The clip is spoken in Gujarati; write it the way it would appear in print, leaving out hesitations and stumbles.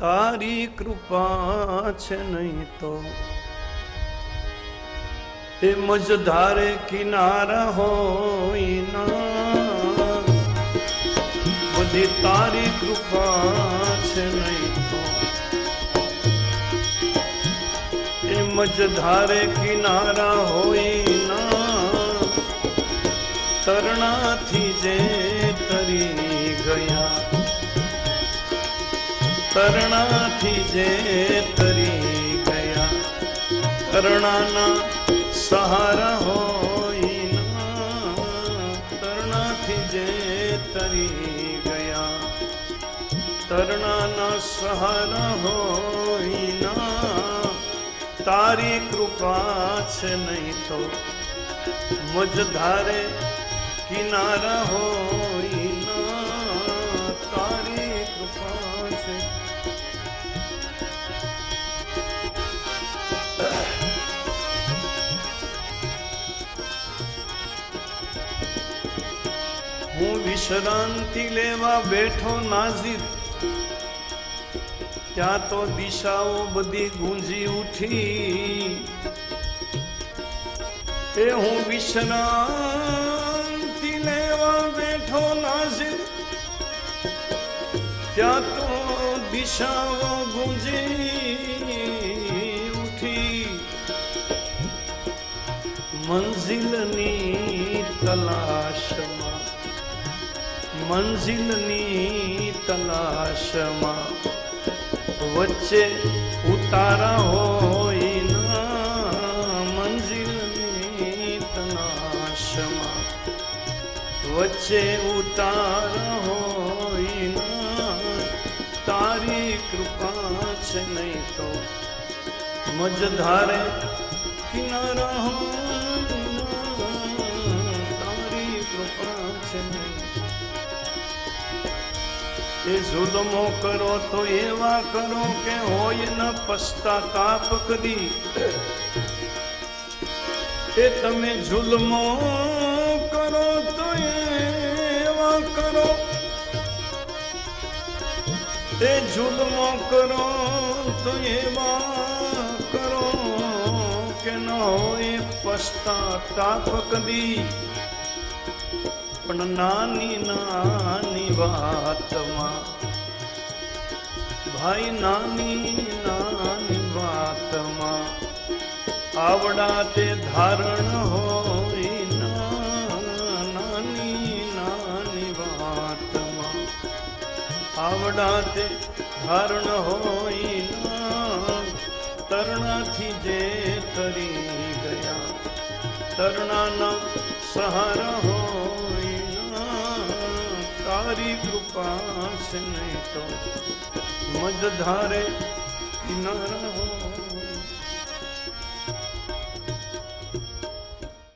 તારી કૃપા છે નહીં તો એ મજધારે કિનારા હોય ના, બધી તારી કૃપા છે નહીં તો એ મજધારે કિનારા હોય ના, તરણાથી જે તરી ગયા, તરણાથી જે તરી ગયા, તરણાના સહારા હોય ના, તરણાથી જે તરી ગયા, તરણાના સહારા હોય ના, તારી કૃપા છે નહીં તો મજધારે કિનારા હોય ના, તારી કૃપા છે. હું વિશ્રાંતિ લેવા બેઠો નાઝીર, ત્યાં તો દિશાઓ બધી ગુંજી ઉઠી. એ હું વિશ્રાંતિ લેવા બેઠો નાઝીર, ત્યાં તો દિશાઓ ગુંજી ઉઠી. મંઝિલની તલાશમાં, મંઝિલની તલાશમાં વચ્ચે ઉતારા હોય ના, મંઝિલની તલાશમાં વચ્ચે ઉતારા હોય ના, તારી કૃપા છે નહીં તો મજધારે કિનારા હોય ના, તારી કૃપા છે નહીં. એ જુલ્મો કરો તો એવા કરો કે હોય ન પશ્ચાતાપ કદી. એ તમે જુલ્મો કરો તો એવા કરો, એ જુલ્મો કરો તો એવા કરો કે ન હોય પશ્ચાતાપ કદી. પણ નાની નાની વાતમાં ભાઈ, નાની નાની વાતમાં આવડા તે ધારણ હોય ના, નાની નાની વાતમાં આવડા તે ધારણ હોય ના, તરણાથી જે તરી ગયા, તરણાના સહારા હોય ના, તારી કૃપા છે નહીં તો મજધારે કિનારા હોય.